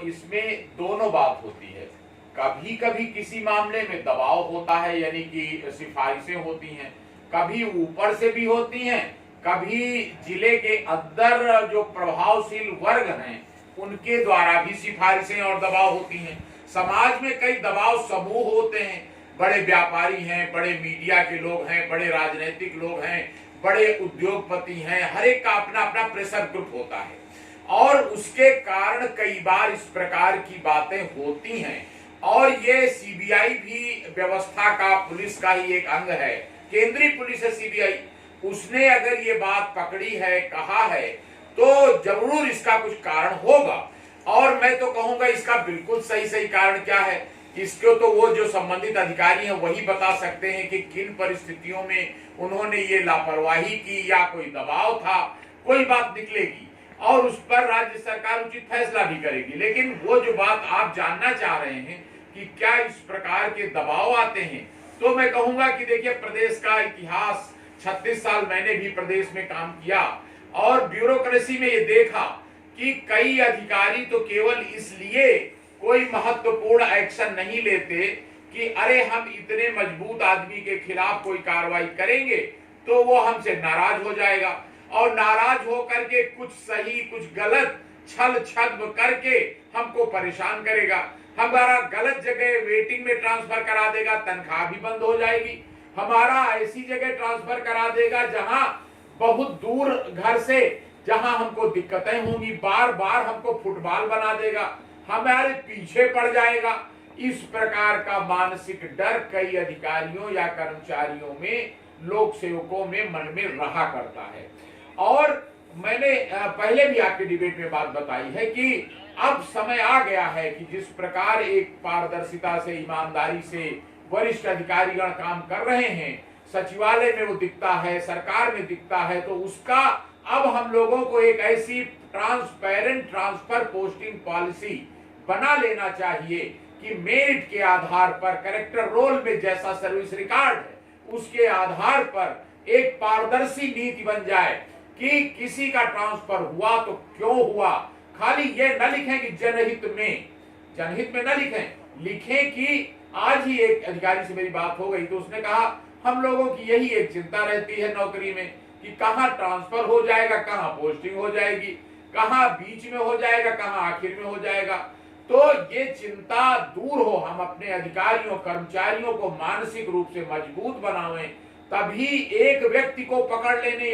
इसमें दोनों बात होती है। कभी कभी किसी मामले में दबाव होता है, यानी कि सिफारिशें होती हैं, कभी ऊपर से भी होती हैं, कभी जिले के अंदर जो प्रभावशील वर्ग हैं उनके द्वारा भी सिफारिशें और दबाव होती हैं। समाज में कई दबाव समूह होते हैं, बड़े व्यापारी हैं, बड़े मीडिया के लोग हैं, बड़े राजनीतिक लोग हैं, बड़े उद्योगपति हैं, हर एक का अपना अपना प्रेशर ग्रुप होता है और उसके कारण कई बार इस प्रकार की बातें होती हैं। और ये सीबीआई भी व्यवस्था का, पुलिस का ही एक अंग है, केंद्रीय पुलिस है सीबीआई, उसने अगर ये बात पकड़ी है, कहा है, तो जरूर इसका कुछ कारण होगा। और मैं तो कहूंगा इसका बिल्कुल सही कारण क्या है, इसको तो वो जो संबंधित अधिकारी हैं वही बता सकते हैं कि किन परिस्थितियों में उन्होंने ये लापरवाही की या कोई दबाव था, कोई बात निकलेगी और उस पर राज्य सरकार उचित फैसला भी करेगी। लेकिन वो जो बात आप जानना चाह रहे हैं कि क्या इस प्रकार के दबाव आते हैं, तो मैं कहूंगा कि देखिए, प्रदेश का इतिहास, 36 साल मैंने भी प्रदेश में काम किया और ब्यूरोक्रेसी में ये देखा कि कई अधिकारी तो केवल इसलिए कोई महत्वपूर्ण एक्शन नहीं लेते कि अरे हम इतने मजबूत आदमी के खिलाफ कोई कार्रवाई करेंगे तो वो हमसे नाराज हो जाएगा और नाराज होकर के कुछ सही कुछ गलत छल छद्म करके हमको परेशान करेगा, हमारा गलत जगह वेटिंग में ट्रांसफर करा देगा, तनख्वाह भी बंद हो जाएगी, हमारा ऐसी जगह ट्रांसफर करा देगा जहां बहुत दूर घर से, जहां हमको दिक्कतें होंगी, बार बार हमको फुटबॉल बना देगा, हमारे पीछे पड़ जाएगा। इस प्रकार का मानसिक डर कई अधिकारियों या कर्मचारियों में, लोक सेवकों में मन में रहा करता है। और मैंने पहले भी आपके डिबेट में बात बताई है कि अब समय आ गया है कि जिस प्रकार एक पारदर्शिता से, ईमानदारी से वरिष्ठ अधिकारीगण काम कर रहे हैं, सचिवालय में वो दिखता है, सरकार में दिखता है, तो उसका अब हम लोगों को एक ऐसी ट्रांसपेरेंट ट्रांसफर पोस्टिंग पॉलिसी बना लेना चाहिए कि मेरिट के आधार पर, कैरेक्टर रोल में जैसा सर्विस रिकॉर्ड है उसके आधार पर एक पारदर्शी नीति बन जाए कि किसी का ट्रांसफर हुआ तो क्यों हुआ। खाली ये न लिखें कि जनहित में न लिखें कि आज ही एक अधिकारी से मेरी बात हो गई तो उसने कहा हम लोगों की यही एक चिंता रहती है नौकरी में कि कहां ट्रांसफर हो जाएगा, कहां पोस्टिंग हो जाएगी, कहां बीच में हो जाएगा, कहां आखिर में हो जाएगा। तो ये चिंता दूर हो, हम अपने अधिकारियों कर्मचारियों को मानसिक रूप से मजबूत बनावें, तभी एक व्यक्ति को पकड़ लेने